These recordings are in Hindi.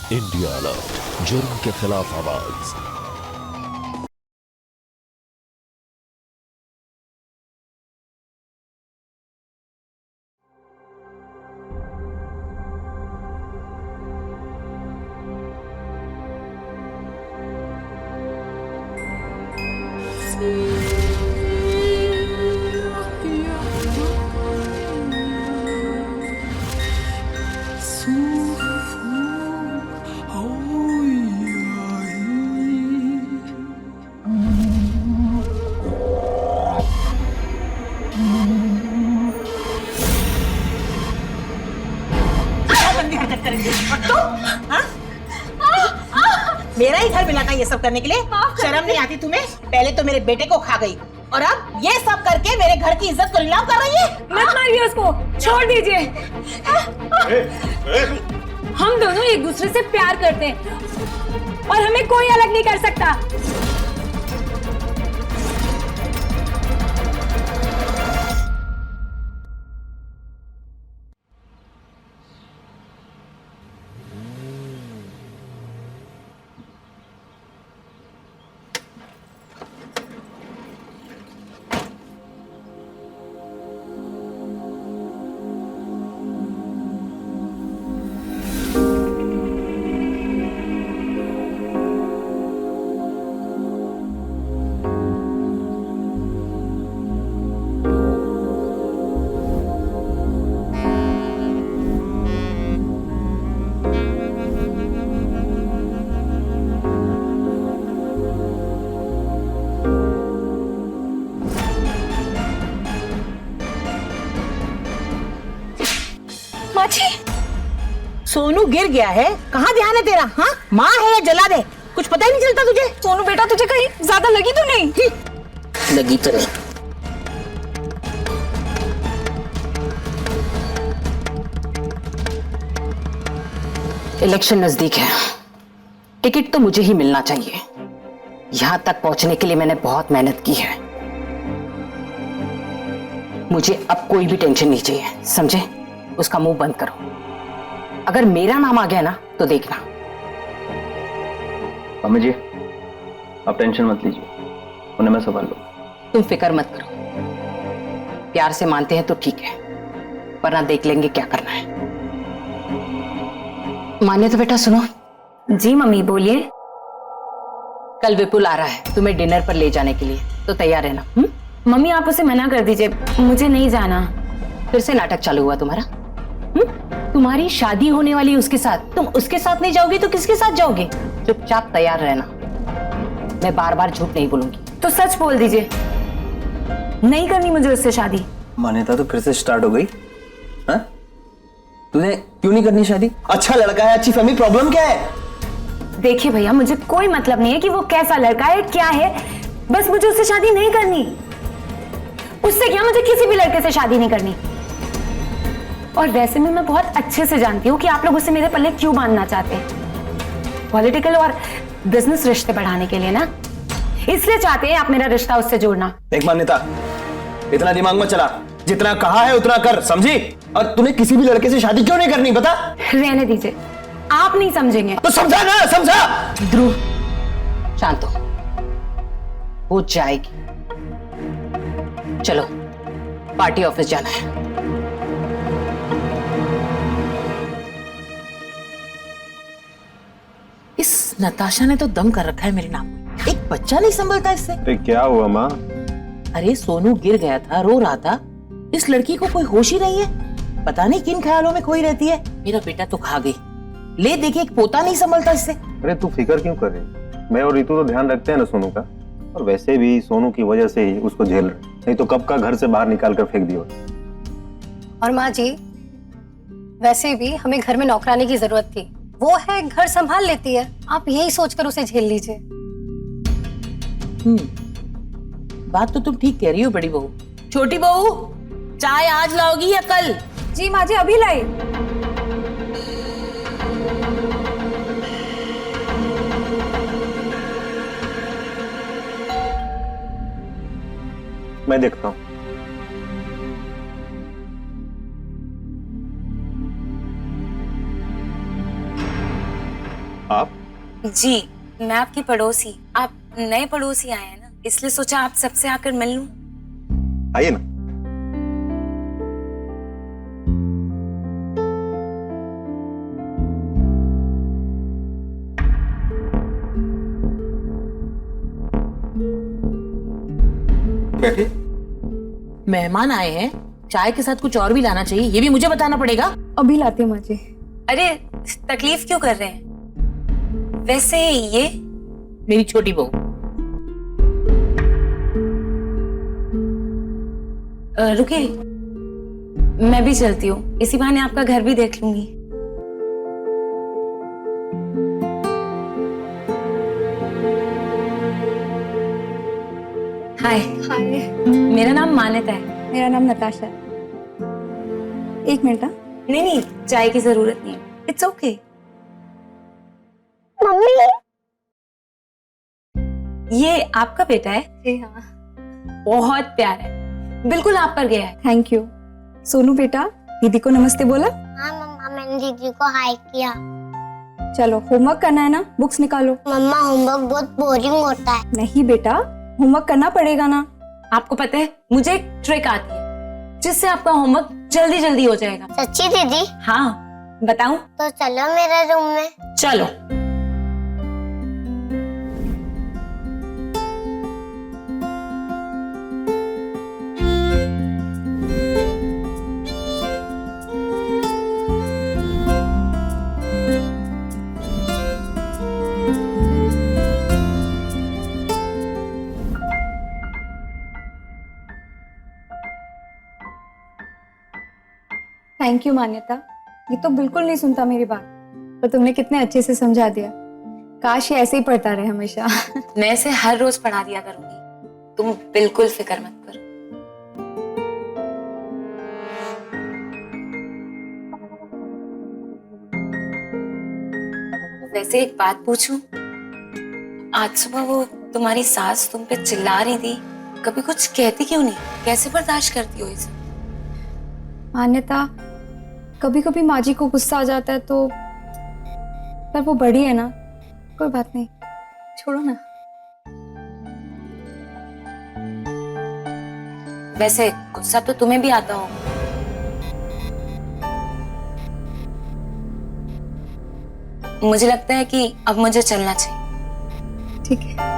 इंडिया अलर्ट, जुर्म के खिलाफ आवाज। मेरा ही घर मिला था ये सब करने के लिए। शर्म नहीं आती तुम्हें? पहले तो मेरे बेटे को खा गई और अब ये सब करके मेरे घर की इज्जत को नीलाम कर रही है। मत मारिए उसको, छोड़ दीजिए। हम दोनों एक दूसरे से प्यार करते हैं और हमें कोई अलग नहीं कर सकता। सोनू गिर गया है, कहाँ ध्यान है तेरा? हाँ, माँ है या जला दे, कुछ पता ही नहीं चलता तुझे। सोनू बेटा, तुझे कहीं ज्यादा लगी तो नहीं? लगी तो नहीं। इलेक्शन नजदीक है, टिकट तो मुझे ही मिलना चाहिए। यहां तक पहुंचने के लिए मैंने बहुत मेहनत की है। मुझे अब कोई भी टेंशन नहीं चाहिए, समझे? उसका मुंह बंद करो। अगर मेरा नाम आ गया ना तो देखना। मम्मी जी, आप टेंशन मत लीजिए, उन्हें मैं संभाल लूं। तुम फिक्र मत करो, प्यार से मानते हैं तो ठीक है, वरना देख लेंगे क्या करना है। माने तो बेटा सुनो। जी मम्मी, बोलिए। कल विपुल आ रहा है तुम्हें डिनर पर ले जाने के लिए, तो तैयार रहना। मम्मी आप उसे मना कर दीजिए, मुझे नहीं जाना। फिर से नाटक चालू हुआ तुम्हारा? तुम्हारी शादी होने वाली है उसके साथ, तुम उसके साथ नहीं जाओगी तो किसके साथ जाओगे? चुपचाप तैयार रहना, मैं बार बार झूठ नहीं बोलूंगी। तो सच बोल दीजिए, नहीं करनी मुझे उससे शादी। मान्यता तो फिर से स्टार्ट हो गई। हाँ? तूने क्यों नहीं करनी शादी? अच्छा लड़का है, अच्छी फैमिली, प्रॉब्लम क्या है? देखिए भैया, मुझे कोई मतलब नहीं है कि वो कैसा लड़का है, क्या है, बस मुझे उससे शादी नहीं करनी। उससे क्या, मुझे किसी भी लड़के से शादी नहीं करनी। और वैसे में मैं बहुत अच्छे से जानती हूँ कि आप लोग उसे मेरे पल्ले क्यों बांधना चाहते हैं। पॉलिटिकल और बिजनेस रिश्ते बढ़ाने के लिए ना, इसलिए चाहते हैं आप मेरा रिश्ता उससे जोड़ना। देख मान्यता, इतना दिमाग मत चला, जितना कहा है उतना कर, समझी? और तूने किसी भी लड़के से शादी क्यों नहीं करनी, बता? रहने दीजिए, आप नहीं समझेंगे। तो समझा ना, समझा। ध्रुव शांत हो, वो जाएगी। चलो पार्टी ऑफिस जाना है। इस नताशा ने तो दम कर रखा है मेरे नाम पे। एक बच्चा नहीं संभलता इससे। अरे क्या हुआ माँ? अरे सोनू गिर गया था, रो रहा था। इस लड़की को कोई होश ही नहीं है, पता नहीं किन ख्यालों में खोई रहती है। मेरा बेटा तो खा गई, ले देखिए एक पोता नहीं संभलता इससे। अरे तू फिक्र क्यों कर रही? मैं और रितु तो ध्यान रखते हैं ना सोनू का, और वैसे भी सोनू की वजह से ही उसको झेल रहे, नहीं तो कब का घर से बाहर निकाल कर फेंक दिया। और माँ जी, वैसे भी हमें घर में नौकरानी की जरूरत थी, वो है घर संभाल लेती है, आप यही सोचकर उसे झेल लीजिए। बात तो तुम ठीक कह रही हो बड़ी बहू। छोटी बहू, चाय आज लाओगी या कल? जी माँ जी, अभी लाई। मैं देखता हूँ। आप? जी, मैं आपकी पड़ोसी। आप नए पड़ोसी आए हैं ना, इसलिए सोचा आप सबसे आकर मिल लूं। आइए ना। बैठिए। मेहमान आए हैं, चाय के साथ कुछ और भी लाना चाहिए, ये भी मुझे बताना पड़ेगा। अभी लाती हूँ माँ जी। अरे तकलीफ क्यों कर रहे हैं? वैसे ये मेरी छोटी बहू। रुकिए, मैं भी चलती हूँ, इसी बहाने आपका घर भी देख लूंगी। हाय, हाय, मेरा नाम मान्यता है। मेरा नाम नताशा है। एक मिनट। हाँ, नहीं नहीं, चाय की जरूरत नहीं है, इट्स ओके। ये आपका बेटा है? जी हाँ। बहुत प्यारा है, बिल्कुल आप पर गया है। Thank you. सोनू बेटा, दीदी को नमस्ते बोला? हाँ मम्मा, मैंने दीदी को हाय किया। चलो होमवर्क करना है ना, बुक्स निकालो। मम्मा होमवर्क बहुत बोरिंग होता है। नहीं बेटा, होमवर्क करना पड़ेगा ना। आपको पता है, मुझे एक ट्रिक आती है जिससे आपका होमवर्क जल्दी जल्दी हो जाएगा। सच्ची दीदी? हाँ, बताऊं? तो चलो मेरे रूम में। चलो। थैंक यू मान्यता, ये तो बिल्कुल नहीं सुनता मेरी बात, पर तुमने कितने अच्छे से समझा दिया। काश ये ऐसे ही पढ़ता रहे हमेशा। मैं इसे हर रोज पढ़ा दिया करूंगी, तुम बिल्कुल फिक्र मत करो। वैसे एक बात पूछूं? आज सुबह वो तुम्हारी सास तुम पे चिल्ला रही थी, कभी कुछ कहती क्यों नहीं? कैसे बर्दाश्त करती हो इसे? मान्यता, कभी कभी माँ जी को गुस्सा आ जाता है तो, पर वो बड़ी है ना, कोई बात नहीं, छोड़ो ना। वैसे गुस्सा तो तुम्हें भी आता होगा। मुझे लगता है कि अब मुझे चलना चाहिए। ठीक है।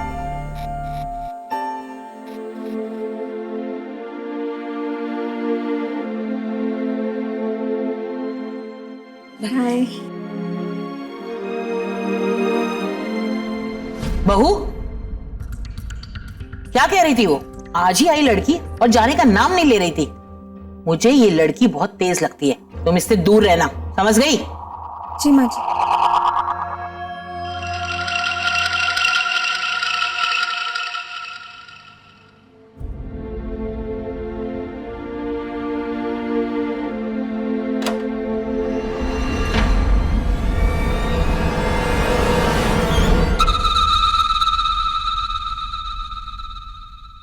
हाय। बहू, क्या कह रही थी वो? आज ही आई लड़की और जाने का नाम नहीं ले रही थी। मुझे ये लड़की बहुत तेज लगती है, तुम इससे दूर रहना, समझ गई? जी माँ जी।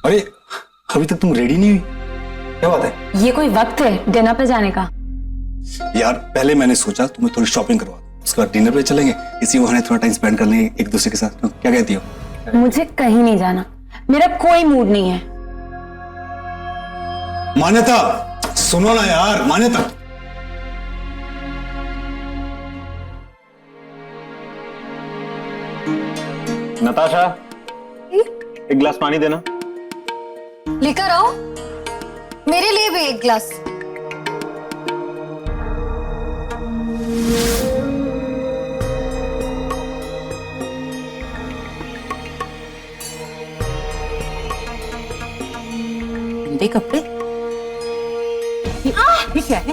अरे अभी तक तुम रेडी नहीं हुई, क्या बात है? ये कोई वक्त है डिनर पे जाने का? यार पहले मैंने सोचा तुम्हें थोड़ी शॉपिंग करवा दूं, उसके बाद डिनर पे चलेंगे, इसी बहाने थोड़ा टाइम स्पेंड कर लेंगे एक दूसरे के साथ। तो क्या कहती हो? मुझे कहीं नहीं जाना, मेरा कोई मूड नहीं है। मान्यता सुनो ना यार, मान्यता। नताशा, एक गिलास पानी देना। लेकर आओ, मेरे लिए भी एक गिलास। गंदे कपड़े? ये क्या है?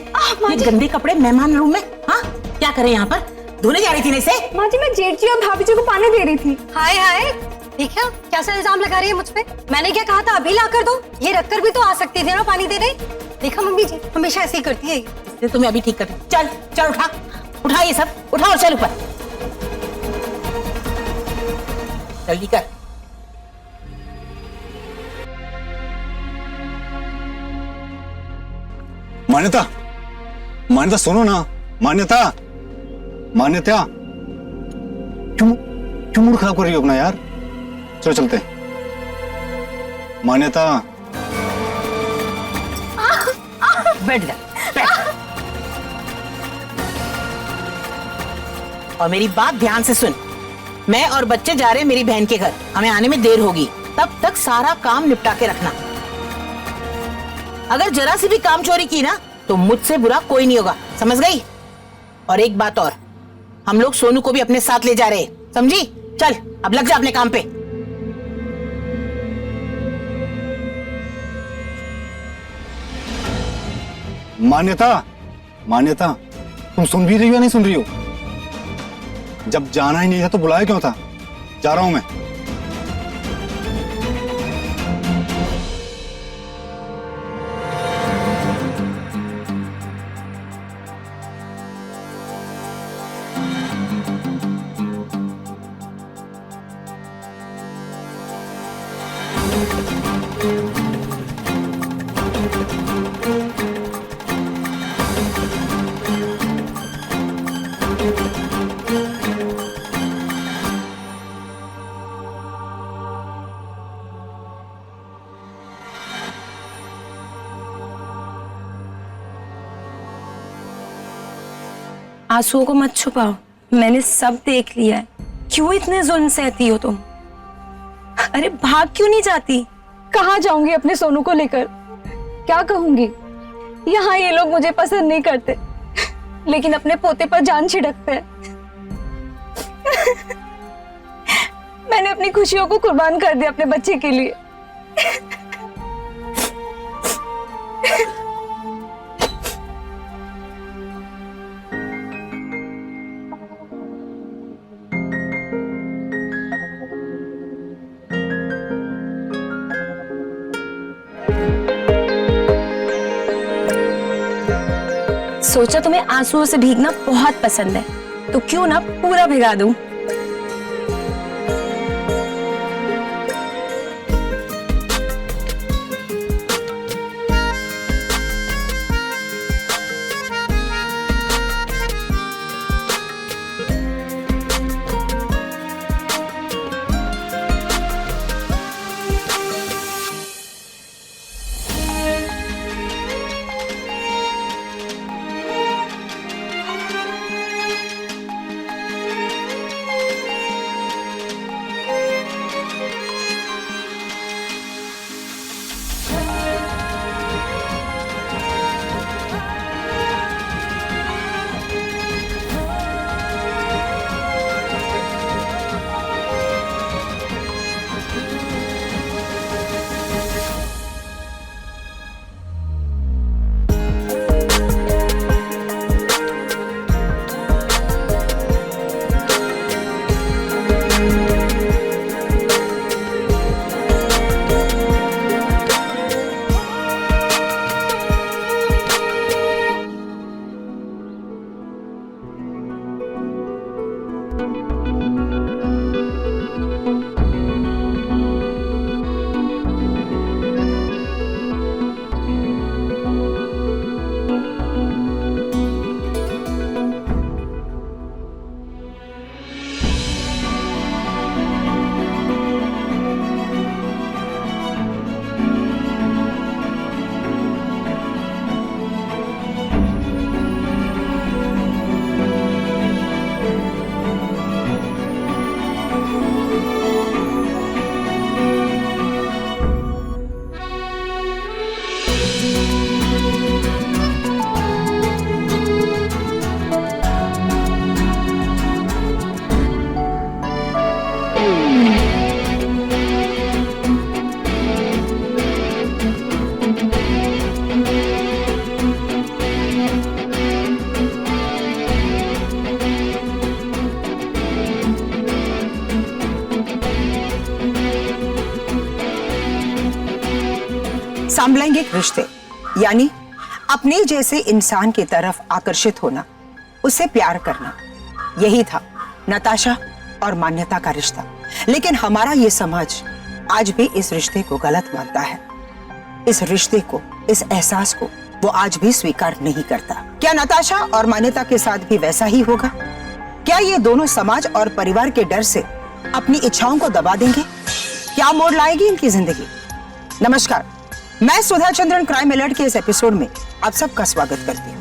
ये गंदे कपड़े मेहमान रूम में? हाँ, क्या करें यहाँ पर? धोने जा रही थी ना इसे? माँ जी, मैं जेठ जी और भाभी जी को पानी दे रही थी। हाय हाय, देखा कैसा इल्जाम लगा रही है मुझ पे? मैंने क्या कहा था अभी ला कर दो? ये रखकर भी तो आ सकती थी ना पानी देने। देखा मम्मी जी हमेशा ऐसे ही करती है। ये तुम्हें अभी ठीक कर। चल चल, उठा उठा ये सब, उठा और चल ऊपर, जल्दी कर। मान्यता, मान्यता सुनो ना, मान्यता, मान्यता, क्यों मूड खराब कर रही हो अपना यार? चलो चलते हैं। मान्यता, बैठ जा, बैठ। और मेरी बात ध्यान से सुन, मैं और बच्चे जा रहे हैं मेरी बहन के घर, हमें आने में देर होगी, तब तक सारा काम निपटा के रखना। अगर जरा सी भी काम चोरी की ना तो मुझसे बुरा कोई नहीं होगा, समझ गई? और एक बात और, हम लोग सोनू को भी अपने साथ ले जा रहे हैं, समझी? चल अब लग जा अपने काम पे। मान्यता, तुम सुन भी रही हो या नहीं सुन रही हो? जब जाना ही नहीं था तो बुलाया क्यों था? जा रहा हूं मैं। आंसुओं को मत छुपाओ, मैंने सब देख लिया है। क्यों इतने जुल्म सहती हो तुम? अरे भाग क्यों नहीं जाती? कहाँ जाऊंगी अपने सोनू को लेकर? क्या कहूंगी? यहाँ ये लोग मुझे पसंद नहीं करते, लेकिन अपने पोते पर जान छिड़कते हैं। मैंने अपनी खुशियों को कुर्बान कर दिया अपने बच्चे के लिए। सोचा तुम्हें आंसुओं से भीगना बहुत पसंद है, तो क्यों ना पूरा भिगा दूं। समलैंगिक रिश्ते यानी अपने जैसे इंसान की तरफ आकर्षित होना, उससे प्यार करना, यही था नताशा और मान्यता का रिश्ता। लेकिन हमारा ये समाज आज भी इस रिश्ते को गलत मानता है। इस रिश्ते को, इस एहसास को वो आज भी स्वीकार नहीं करता। क्या नताशा और मान्यता के साथ भी वैसा ही होगा? क्या ये दोनों समाज और परिवार के डर से अपनी इच्छाओं को दबा देंगे? क्या मोड़ लाएगी इनकी जिंदगी? नमस्कार, मैं सुधा चंद्रन क्राइम अलर्ट के इस एपिसोड में आप सबका स्वागत करती हूँ।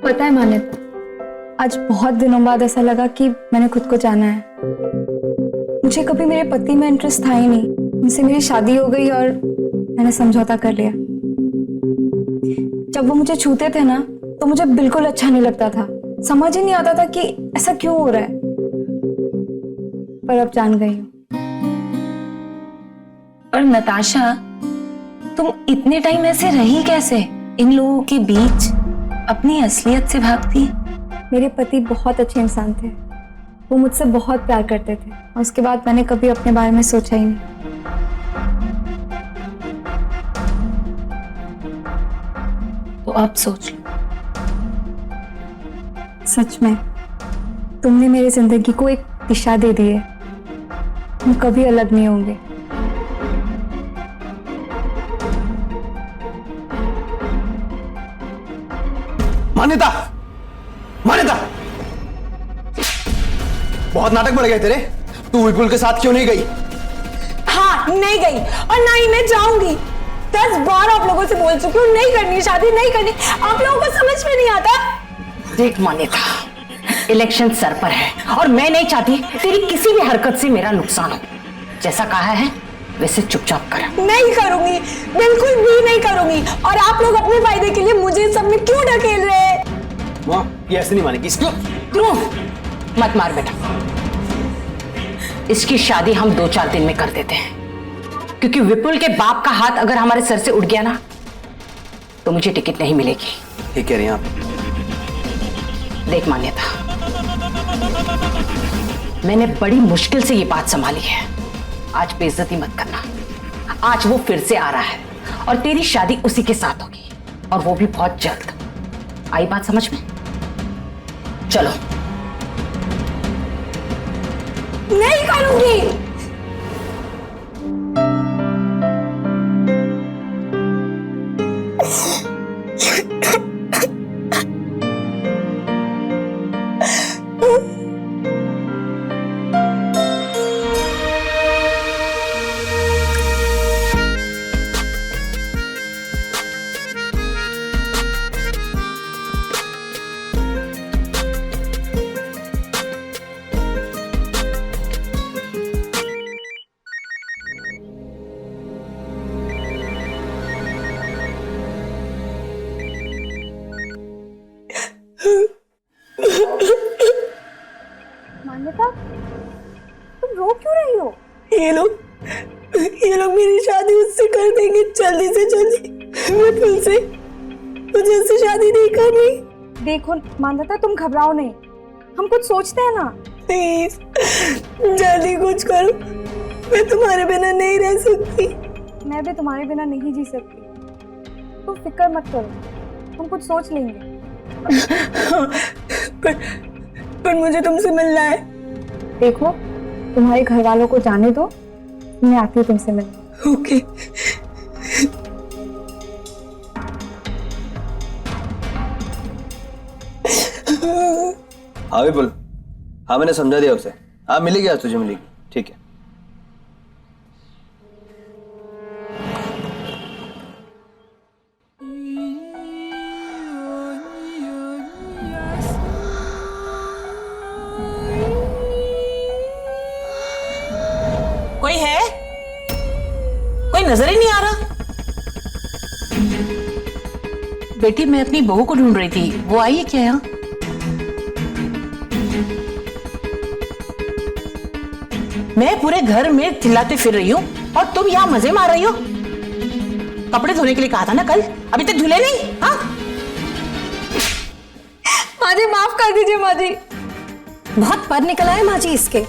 पता है मान्यता, आज बहुत दिनों बाद ऐसा लगा कि मैंने खुद को जाना है। मुझे कभी मेरे पति में इंटरेस्ट था ही नहीं। उनसे मेरी शादी हो गई और मैंने समझौता कर लिया। जब वो मुझे छूते थे ना तो मुझे बिल्कुल अच्छा नहीं लगता था। समझ ही नहीं आता था कि ऐसा क्यों हो रहा है, पर अब जान गई हूँ। और नताशा, तुम इतने टाइम ऐसे रही कैसे इन लोगों के बीच, अपनी असलियत से भागती? मेरे पति बहुत अच्छे इंसान थे। वो मुझसे बहुत प्यार करते थे और उसके बाद मैंने कभी अपने बारे में सोचा ही नहीं। तो अब सोच लो। सच में तुमने मेरी जिंदगी को एक दिशा दे दी है। हम कभी अलग नहीं होंगे। मान्यता, मान्यता, बहुत नाटक बढ़ गए तेरे। तू विपुल के साथ क्यों नहीं गई? हाँ, नहीं गई और ना ही मैं जाऊंगी। 10 बार आप लोगों से बोल चुकी हूँ, नहीं करनी शादी, नहीं करनी। आप लोगों को समझ में नहीं आता। देख मान्यता, इलेक्शन सर पर है और मैं नहीं चाहती तेरी किसी भी हरकत से मेरा नुकसान हो। जैसा कहा है वैसे चुपचाप कर। नहीं करूंगी, बिल्कुल भी नहीं करूंगी। और आप लोग अपने फायदे के लिए मुझे सब में क्यों ढकेल रहे हैं? माँ, ये ऐसे नहीं मानेगी। क्यों? मत मार बेटा। इसकी शादी हम 2-4 दिन में कर देते हैं, क्योंकि विपुल के बाप का हाथ अगर हमारे सर से उड़ गया ना तो मुझे टिकट नहीं मिलेगी। ठीक कह रही हैं आप। देख मान्यता, मैंने बड़ी मुश्किल से ये बात संभाली है। आज बेइज्जती मत करना। आज वो फिर से आ रहा है और तेरी शादी उसी के साथ होगी, और वो भी बहुत जल्द। आई बात समझ में? चलो। नहीं करूंगी। मान्यता, तुम रो क्यों रही हो? ये लोग मेरी शादी उससे कर देंगे जल्दी से जल्दी। विपुल से मुझे उससे शादी नहीं करनी। देखो मान्यता, तुम घबराओ नहीं, हम कुछ सोचते हैं ना। प्लीज जल्दी कुछ करो, मैं तुम्हारे बिना नहीं रह सकती। मैं भी तुम्हारे बिना नहीं जी सकती। तुम फिक्र मत करो, हम कुछ सोच लेंगे। पर मुझे तुमसे मिलना है। देखो, तुम्हारे घर वालों को जाने दो, मैं आती हूँ तुमसे मिलने। ओके। हाँ विपुल, हाँ मैंने समझा दिया उसे। हाँ मिलेगी, आज तुझे मिलेगी। ठीक है। कोई है? कोई नजर ही नहीं आ रहा। बेटी, मैं अपनी बहू को ढूंढ रही थी, वो आई है क्या यहाँ? मैं पूरे घर में चिल्लाते फिर रही हूँ और तुम यहाँ मजे मार रही हो। कपड़े धोने के लिए कहा था ना कल, अभी तक धुले नहीं? हाँ माँ जी माफ कर दीजिए माँ जी, बहुत पर निकला है माँ जी इसके।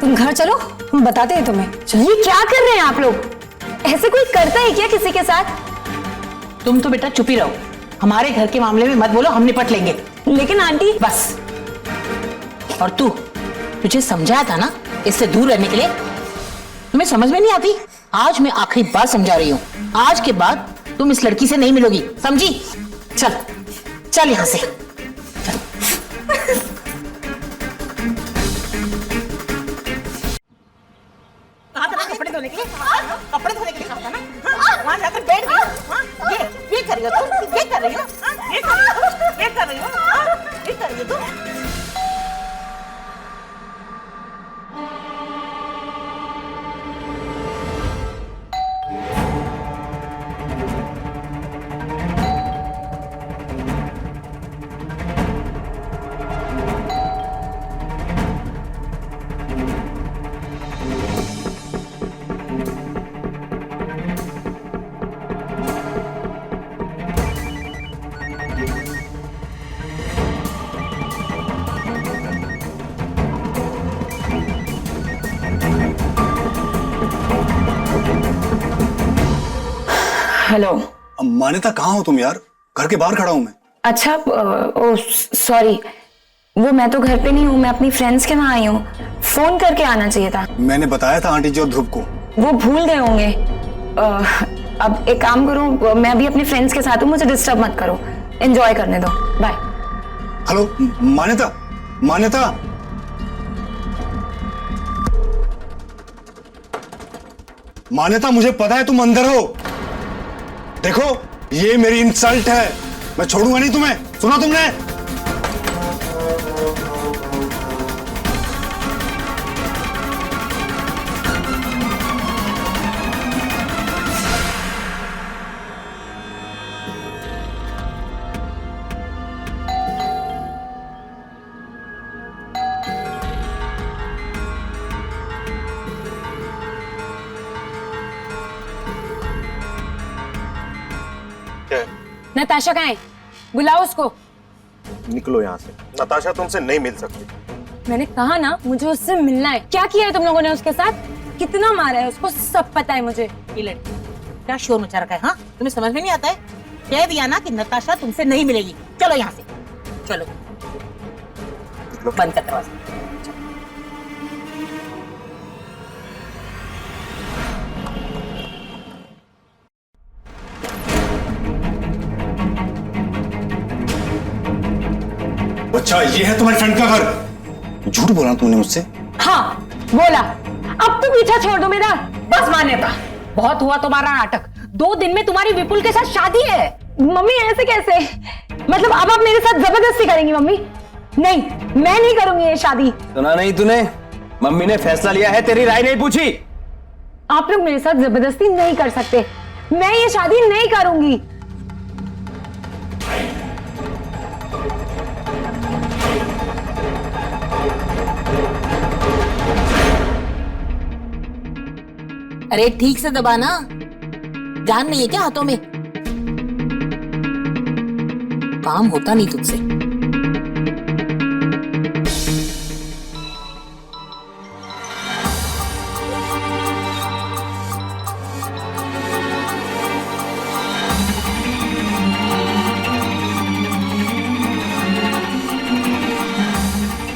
तुम घर चलो, हम बताते हैं तुम्हें। ये क्या कर रहे हैं आप लोग? ऐसे कोई करता है क्या किसी के साथ? तुम तो बेटा चुप ही रहो, हमारे घर के मामले में मत बोलो, हम निपट लेंगे। लेकिन आंटी, बस। और तू, तुझे समझाया था ना इससे दूर रहने के लिए, तुम्हें समझ में नहीं आती? आज मैं आखिरी बार समझा रही हूँ, आज के बाद तुम इस लड़की से नहीं मिलोगी, समझी? चल चल यहाँ से। कपड़े धोने के लिए, कपड़े धोने के लिए कहा था ना, वहाँ जाकर बैठ गई। ये कर रही हो तुम, ये कर रही हो, ये कर रही हो, ये कर रही हो, ये कर रही हो तुम। हेलो। मान्यता, कहाँ हो तुम यार? घर के बाहर खड़ा हूं मैं। अच्छा, ओ सॉरी, वो मैं तो घर पे नहीं हूँ, मैं अपनी फ्रेंड्स के वहाँ आई हूँ। फोन करके आना चाहिए था। मैंने बताया था आंटी जी और ध्रुव को। वो भूल गए होंगे। अब एक काम करो, मैं अभी अपने फ्रेंड्स के साथ हूँ, मुझे डिस्टर्ब मत करो, एंजॉय करने दो, बाय। हेलो मान्यता, मान्यता, मान्यता, मुझे पता है तुम अंदर हो। देखो, ये मेरी इंसल्ट है, मैं छोड़ूंगा नहीं तुम्हें। सुना तुमने? नताशा कहाँ है? बुलाओ उसको। निकलो यहाँ से, नताशा तुमसे नहीं मिल सकती। मैंने कहा ना, मुझे उससे मिलना है। क्या किया है तुम लोगों ने उसके साथ? कितना मारा है उसको, सब पता है मुझे। ये लड़की क्या शोर मचा रखा है? हाँ, तुम्हें समझ में नहीं आता है? कह दिया ना कि नताशा तुमसे नहीं मिलेगी। चलो यहाँ से, चलो, बंद कर दरवाजा। अच्छा, ये है तुम्हारी फ्रेंड का घर? झूठ बोला तुमने मुझसे? हाँ बोला। अब तुम पीछा छोड़ दो मेरा। बस मान्यता, बहुत हुआ तुम्हारा नाटक। 2 दिन में तुम्हारी विपुल के साथ शादी है। मम्मी ऐसे कैसे? मतलब अब आप मेरे साथ जबरदस्ती करेंगी? मम्मी नहीं, मैं नहीं करूंगी ये शादी। सुना नहीं तूने? मम्मी ने फैसला लिया है, तेरी राय नहीं पूछी। आप लोग मेरे साथ जबरदस्ती नहीं कर सकते, मैं ये शादी नहीं करूंगी। अरे ठीक से दबाना, जान नहीं है क्या हाथों में? काम होता नहीं तुझसे।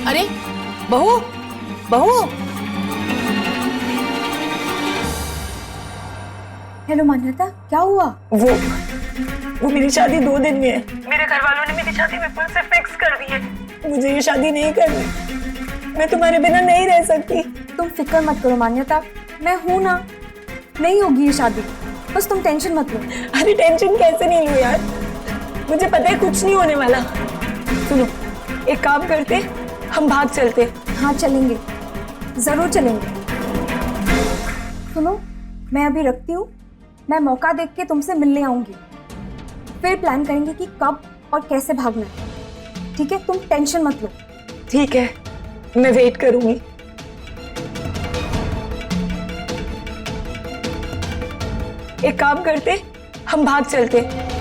अरे बहू, बहू। हेलो मान्यता, क्या हुआ? वो मेरी शादी 2 दिन में है। मेरे घर वालों ने मेरी शादी विपुल से फिक्स कर दी है। मुझे ये शादी नहीं करनी, मैं तुम्हारे बिना नहीं रह सकती। तुम फिक्र मत करो मान्यता, मैं हूं ना, नहीं होगी ये शादी, बस तुम टेंशन मत लो। अरे टेंशन कैसे नहीं लूं यार, मुझे पता है कुछ नहीं होने वाला। सुनो, एक काम करते, हम भाग चलते। हाँ चलेंगे, जरूर चलेंगे। सुनो, मैं अभी रखती हूँ, मैं मौका देख के तुमसे मिलने आऊंगी, फिर प्लान करेंगे कि कब और कैसे भागना है। ठीक है, तुम टेंशन मत लो। ठीक है, मैं वेट करूंगी। एक काम करते, हम भाग चलते।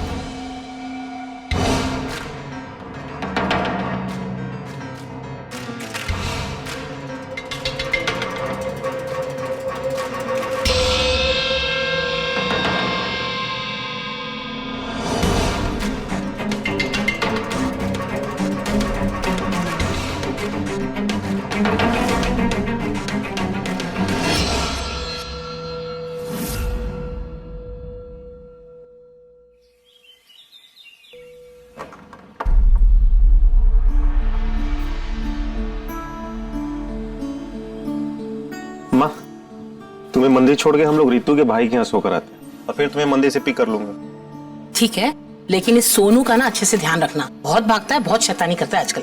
मंदिर छोड़ के हम लोग रितु के भाई के यहाँ सोकर आते हैं और फिर तुम्हें मंदिर से पिक कर लूंगा। ठीक है, लेकिन इस सोनू का ना अच्छे से ध्यान रखना। बहुत भागता है, बहुत शैतानी करता है आजकल।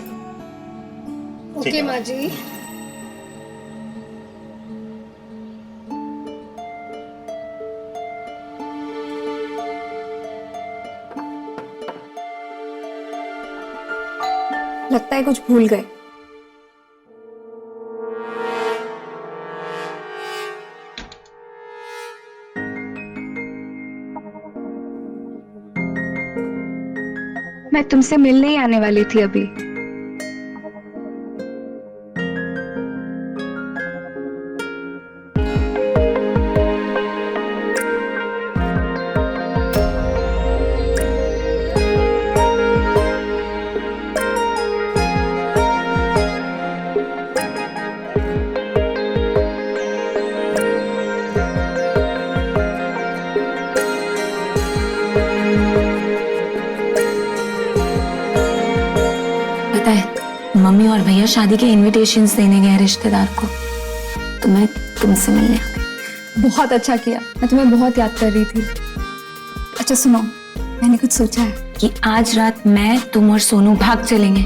ओके माँ जी। लगता है कुछ भूल गए। मैं तुमसे मिलने ही आने वाली थी अभी। पता है, मम्मी और भैया शादी के इनविटेशंस देने गए रिश्तेदार को, तो मैं तुमसे मिलने आ गई। बहुत अच्छा किया, मैं तुम्हें बहुत याद कर रही थी। अच्छा सुनो, मैंने कुछ सोचा है कि आज रात मैं, तुम और सोनू भाग चलेंगे।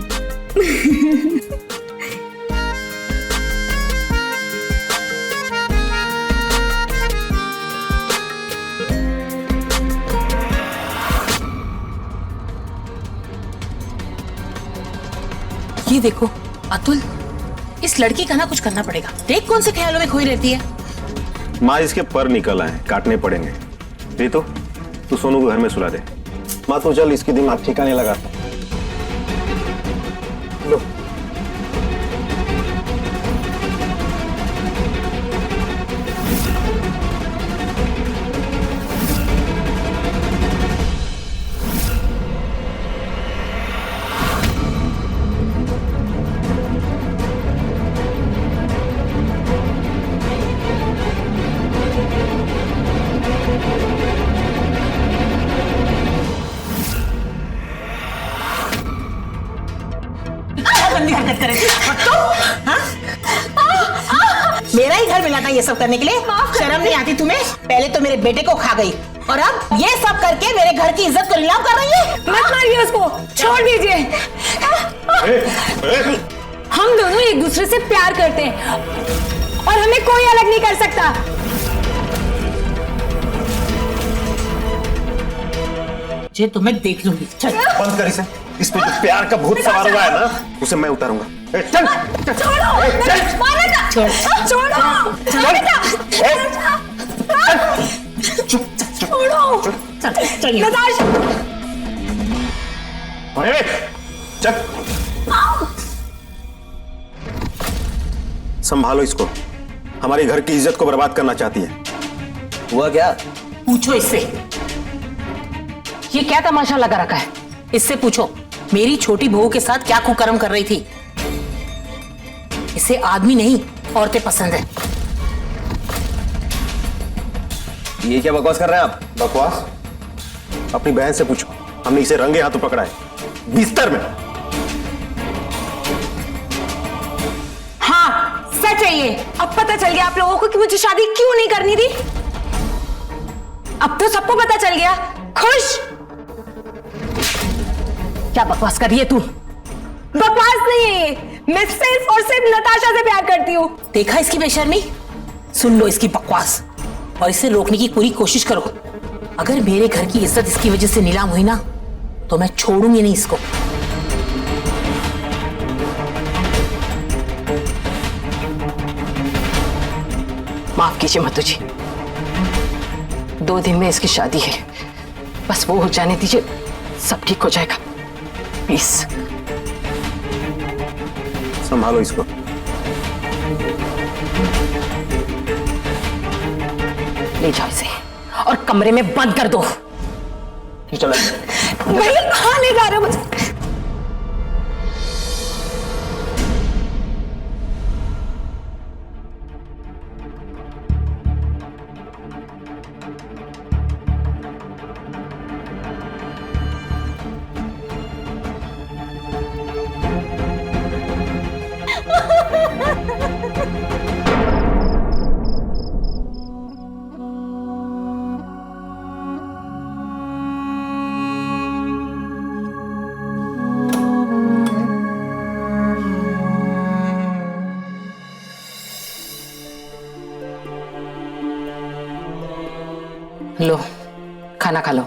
ये देखो अतुल, इस लड़की का ना कुछ करना पड़ेगा। देख कौन से ख्यालों में खोई रहती है। माँ इसके पर निकल आए, काटने पड़ेंगे। रितु तू सोनू को घर में सुला दे। माँ तू चल, इसकी दिमाग ठिकाने लगाता। लो गंदी हरकत करे तो, हाँ? मेरा ही घर मिला था ये सब करने के लिए। शर्म नहीं आती तुम्हें? पहले तो मेरे बेटे को खा गई और अब ये सब करके मेरे घर की इज्जत को नीलाम कर रही है। मत मारिए उसको, छोड़ दीजिए। हम दोनों एक दूसरे से प्यार करते हैं और हमें कोई अलग नहीं कर सकता। जे तो मैं देख लूंगी। चल बंद कर इसे। इस पे जो प्यार का भूत सवार हुआ है ना, उसे मैं उतारूंगा। चल चल छोड़ो, चल संभालो इसको, हमारे घर की इज्जत को बर्बाद करना चाहती है। हुआ क्या? पूछो इससे, ये क्या तमाशा लगा रखा है? इससे पूछो मेरी छोटी बहू के साथ क्या कुकर्म कर रही थी। इसे आदमी नहीं औरतें पसंद है। ये क्या बकवास कर रहे हैं आप? बकवास? अपनी बहन से पूछो, हमने इसे रंगे हाथों पकड़ा है, बिस्तर में। हाँ सच है ये। अब पता चल गया आप लोगों को कि मुझे शादी क्यों नहीं करनी थी। अब तो सबको पता चल गया। खुश? क्या बकवास कर रही है तू? बकवास नहीं है ये, मैं सिर्फ और सिर्फ नताशा से प्यार करती हूँ। देखा इसकी बेशर्मी? सुन लो इसकी बकवास और इसे रोकने की पूरी कोशिश करो। अगर मेरे घर की इज्जत इसकी वजह से नीलाम हुई ना, तो मैं छोड़ूंगी नहीं इसको। माफ कीजिए मतू जी, 2 दिन में इसकी शादी है, बस वो हो जाने दीजिए, सब ठीक हो जाएगा, प्लीज। संभालो इसको। ले जाओ इसे और कमरे में बंद कर दो। चलो भैया कहाँ ले जा रहे हो मुझे? खाना खा लो।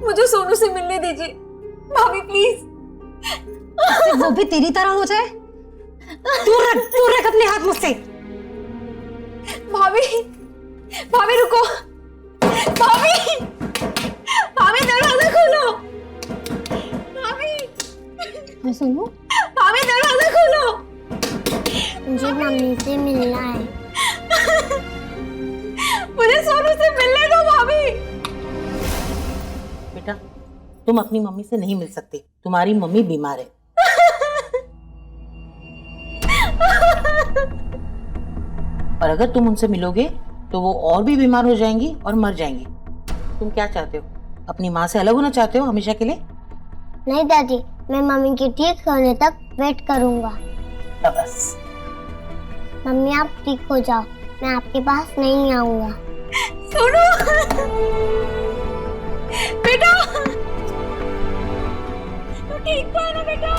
मुझे सोनू से मिलने दीजिए भाभी प्लीज। वो भी तेरी तरह हो जाए? दूर रख अपने हाथ मुझसे। भाभी भाभी रुको, भाभी भाभी दरवाजा खोलो, भाभी सुनो, भाभी दरवाजा खोलो। मुझे मम्मी से मिलना है। मुझे सोनू से मिलने दो भाभी। बेटा, तुम अपनी मम्मी से नहीं मिल सकते, तुम्हारी मम्मी बीमार है। और अगर तुम उनसे मिलोगे तो वो और भी बीमार हो जाएंगी और मर जाएंगी। तुम क्या चाहते हो? अपनी माँ से अलग होना चाहते हो हमेशा के लिए? नहीं दादी, मैं मम्मी के ठीक होने तक वेट करूंगा। बस मम्मी आप ठीक हो जाओ, मैं आपके पास नहीं आऊंगा। सोनू बेटा, तू ठीक तो है ना बेटा?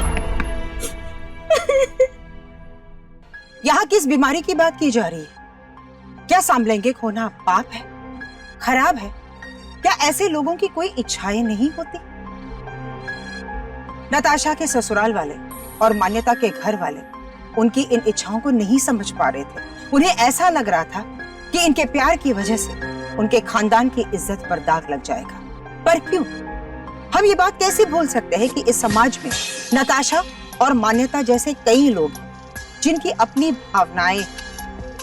यहाँ किस बीमारी की बात की जा रही है? क्या सांभलेंगे खोना पाप है, खराब है? क्या ऐसे लोगों की कोई इच्छाएं नहीं होती? नताशा के ससुराल वाले और मान्यता के घर वाले उनकी इन इच्छाओं को नहीं समझ पा रहे थे। उन्हें ऐसा लग रहा था कि इनके प्यार की वजह से उनके खानदान की इज्जत पर दाग लग जाएगा। पर क्यों? हम ये बात कैसे भूल सकते हैं कि इस समाज में नताशा और मान्यता जैसे कई लोग हैं जिनकी अपनी भावनाएं,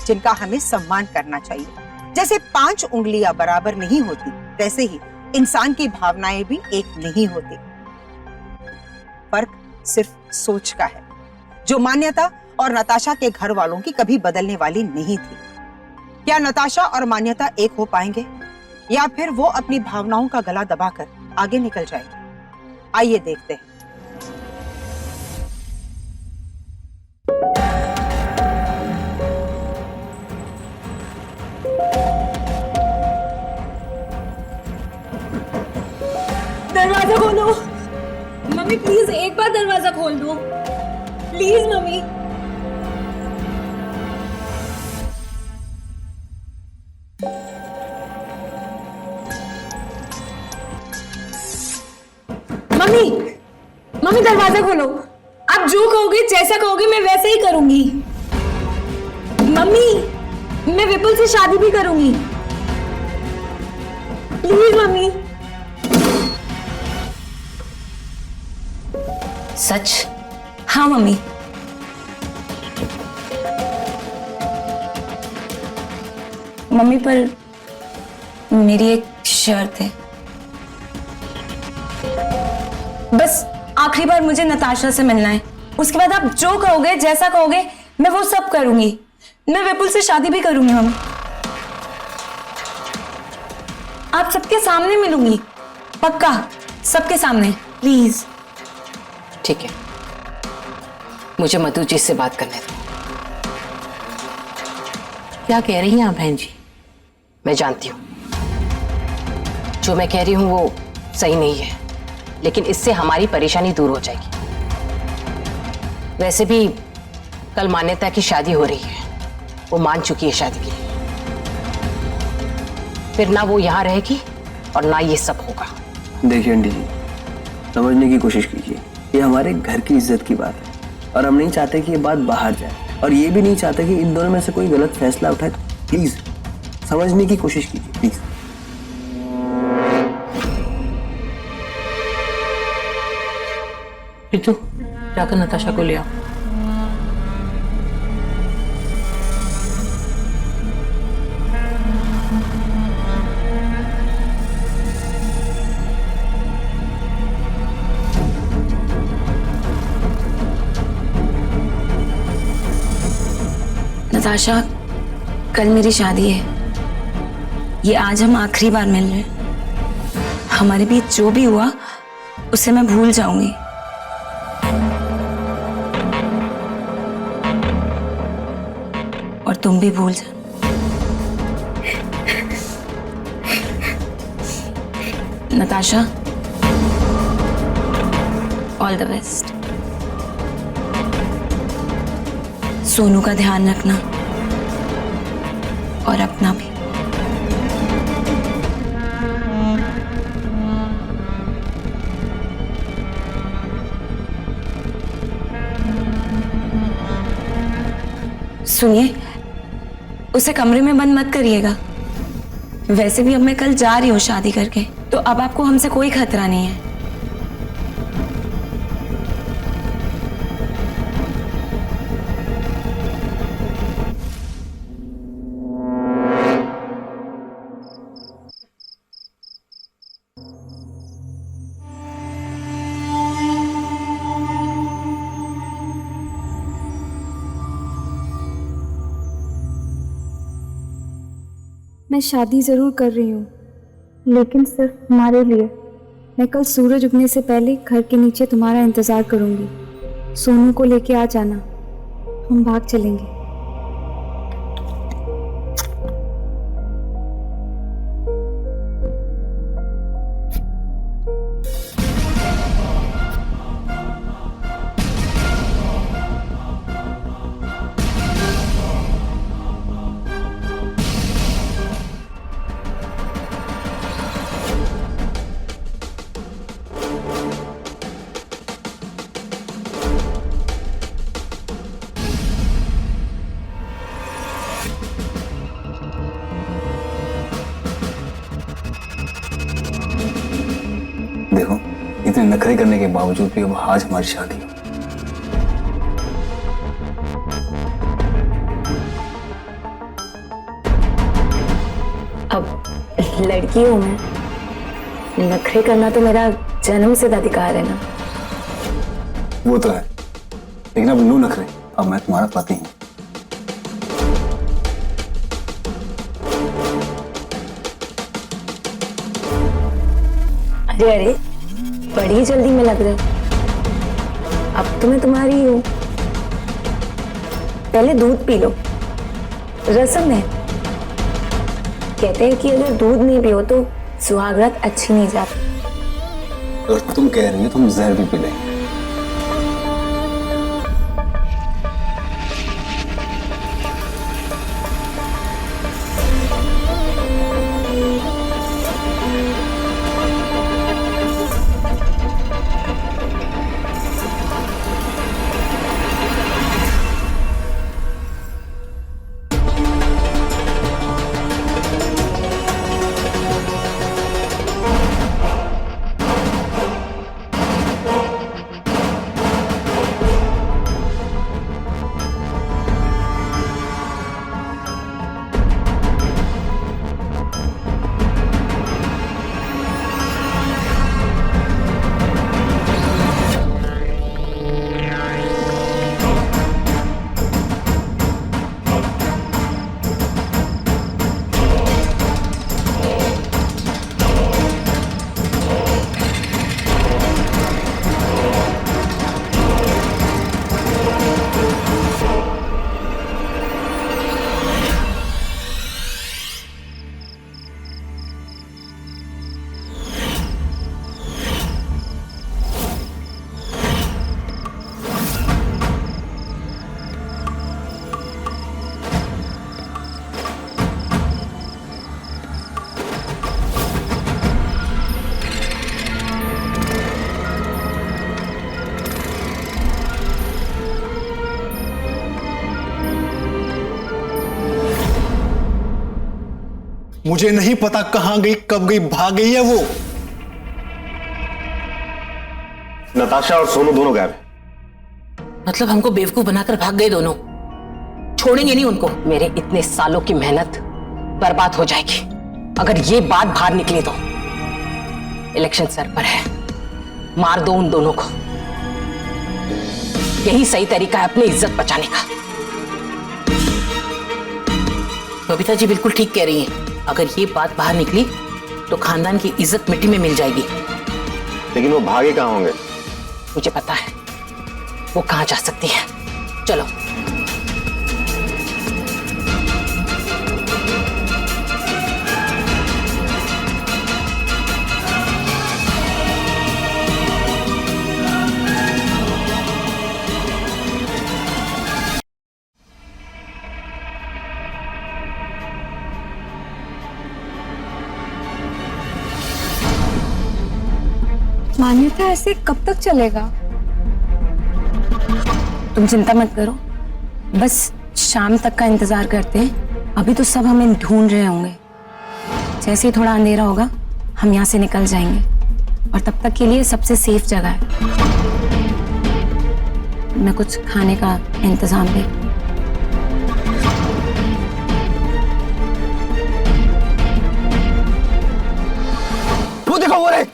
जिनका हमें सम्मान करना चाहिए। जैसे 5 उंगलियां बराबर नहीं होती, वैसे ही इंसान की भावनाएं भी एक नहीं होती। फर्क सिर्फ सोच का है, जो मान्यता और नताशा के घर वालों की कभी बदलने वाली नहीं थी। क्या नताशा और मान्यता एक हो पाएंगे, या फिर वो अपनी भावनाओं का गला दबाकर आगे निकल जाएंगे? आइए देखते हैं। दरवाजा खोलो मम्मी, प्लीज एक बार दरवाजा खोल दो प्लीज मम्मी। मम्मी मम्मी दरवाजा खोलो। आप जो कहोगे, जैसा कहोगे मैं वैसे ही करूंगी। मम्मी मैं विपुल से शादी भी करूंगी, प्लीज मम्मी। सच? हाँ मम्मी। मम्मी पर मेरी एक शर्त है, बस आखिरी बार मुझे नताशा से मिलना है। उसके बाद आप जो कहोगे, जैसा कहोगे मैं वो सब करूंगी। मैं विपुल से शादी भी करूंगी मम्मी। आप सबके सामने मिलूंगी, पक्का, सबके सामने, प्लीज। ठीक है, मुझे मधु जी से बात करने दो। क्या कह रही हैं आप बहन जी? मैं जानती हूं जो मैं कह रही हूं वो सही नहीं है, लेकिन इससे हमारी परेशानी दूर हो जाएगी। वैसे भी कल मान्यता की शादी हो रही है, वो मान चुकी है शादी के लिए। फिर ना वो यहां रहेगी और ना ये सब होगा। देखिए आंटी जी, समझने की कोशिश कीजिए, ये हमारे घर की इज्जत की बात है और हम नहीं चाहते कि ये बात बाहर जाए, और ये भी नहीं चाहते कि इन दोनों में से कोई गलत फैसला उठाए। प्लीज समझने की कोशिश कीजिए, प्लीज। रितु, जाकर नताशा को ले आओ। नताशा, कल मेरी शादी है। ये आज हम आखिरी बार मिल रहे हैं। हमारे बीच जो भी हुआ उसे मैं भूल जाऊंगी। और तुम भी भूल जाना। Natasha, all the best. Sonu का ध्यान रखना और अपना भी। सुनिए, उसे कमरे में बंद मत करिएगा। वैसे भी अब मैं कल जा रही हूँ शादी करके, तो अब आपको हमसे कोई खतरा नहीं है। मैं शादी ज़रूर कर रही हूँ, लेकिन सिर्फ तुम्हारे लिए। मैं कल सूरज उगने से पहले घर के नीचे तुम्हारा इंतज़ार करूँगी। सोनू को लेके आ जाना, हम भाग चलेंगे। देखो, इतने नखरे करने के बावजूद भी अब आज हमारी शादी हो। अब लड़की हूँ मैं, नखरे करना तो मेरा जन्म से अधिकार है ना। वो तो है, लेकिन अब नो नखरे, अब मैं तुम्हारा पति हूँ। अरे अरे, बड़ी जल्दी में लग रहे हो। अब तो मैं तुम्हारी हूँ। पहले दूध पी लो, रसम है। कहते हैं कि अगर दूध नहीं पियो तो सुहागरात अच्छी नहीं जाती। और तुम कह रही हो तुम जहर भी पी लेंगे। मुझे नहीं पता कहां गई, कब गई, भाग गई है वो। नताशा और सोनू दोनों गायब हैं। मतलब हमको बेवकूफ बनाकर भाग गए दोनों, छोड़ेंगे नहीं उनको। मेरे इतने सालों की मेहनत बर्बाद हो जाएगी अगर ये बात बाहर निकली तो। इलेक्शन सर पर है, मार दो उन दोनों को। यही सही तरीका है अपनी इज्जत बचाने का। बबीता जी बिल्कुल ठीक कह रही हैं। अगर ये बात बाहर निकली तो खानदान की इज्जत मिट्टी में मिल जाएगी। लेकिन वो भागे कहाँ होंगे? मुझे पता है वो कहां जा सकती है। चलो। मान्यता ऐसे कब तक चलेगा? तुम चिंता मत करो, बस शाम तक का इंतजार करते हैं। अभी तो सब हमें ढूंढ रहे होंगे। जैसे ही थोड़ा अंधेरा होगा हम यहाँ से निकल जाएंगे, और तब तक के लिए सबसे सेफ जगह है। मैं कुछ खाने का इंतजाम भी। वो देखो वो रे।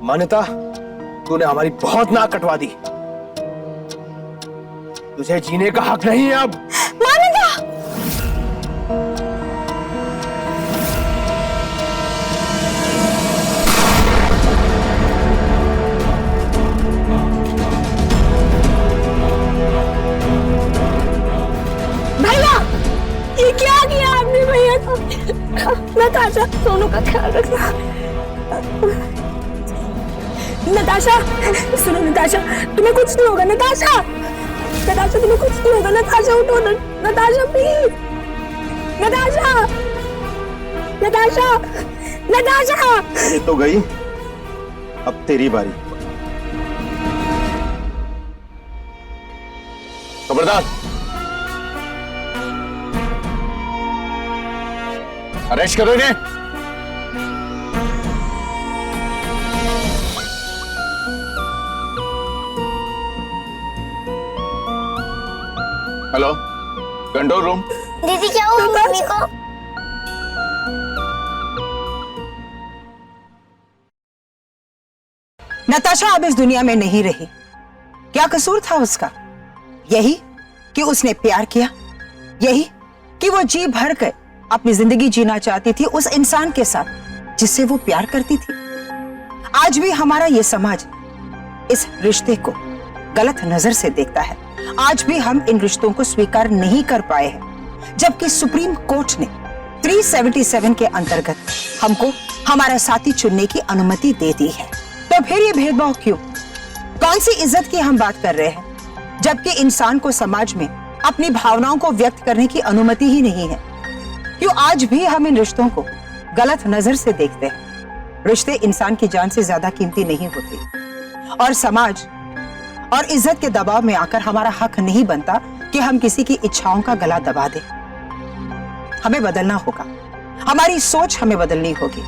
मान्यता, तूने हमारी बहुत नाक कटवा दी। तुझे जीने का हक नहीं है अब। मान्यता! भैया, ये क्या किया आपने भैया को? नताशा, सोनू का ख्याल रखना। नताशा, सुनो नताशा, तुम्हें कुछ नहीं होगा। नताशा, नताशा तुम्हें कुछ नहीं होगा। नताशा उठो, नताशा प्लीज। नताशा, नताशा, नताशा। ये तो गई, अब तेरी बारी। खबरदार, अरेस्ट करो इन्हें। Hello, control room. दीदी क्या हुआ मम्मी को? नताशा अब इस दुनिया में नहीं रही। क्या कसूर था उसका? यही कि उसने प्यार किया, यही कि वो जी भर कर अपनी जिंदगी जीना चाहती थी उस इंसान के साथ जिससे वो प्यार करती थी। आज भी हमारा ये समाज इस रिश्ते को गलत नजर से देखता है। आज भी हम इन रिश्तों को स्वीकार नहीं कर पाए हैं, जबकि सुप्रीम कोर्ट ने 377 के अंतर्गत हमको हमारा साथी चुनने की अनुमति दे दी है। तो फिर ये भेदभाव क्यों? कौन सी इज्जत की हम बात कर रहे हैं, जबकि इंसान को समाज में अपनी भावनाओं को व्यक्त करने की अनुमति ही नहीं है? क्यों आज भी हम इन रिश्तों को गलत नजर से देखते हैं? रिश्ते इंसान की जान से ज्यादा कीमती नहीं होते, और समाज और इज्जत के दबाव में आकर हमारा हक नहीं बनता कि हम किसी की इच्छाओं का गला दबा दें। हमें बदलना होगा, हमारी सोच हमें बदलनी होगी।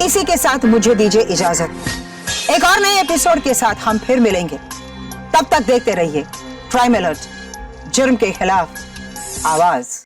इसी के साथ मुझे दीजिए इजाजत। एक और नए एपिसोड के साथ हम फिर मिलेंगे। तब तक देखते रहिए क्राइम अलर्ट, जुर्म के खिलाफ आवाज।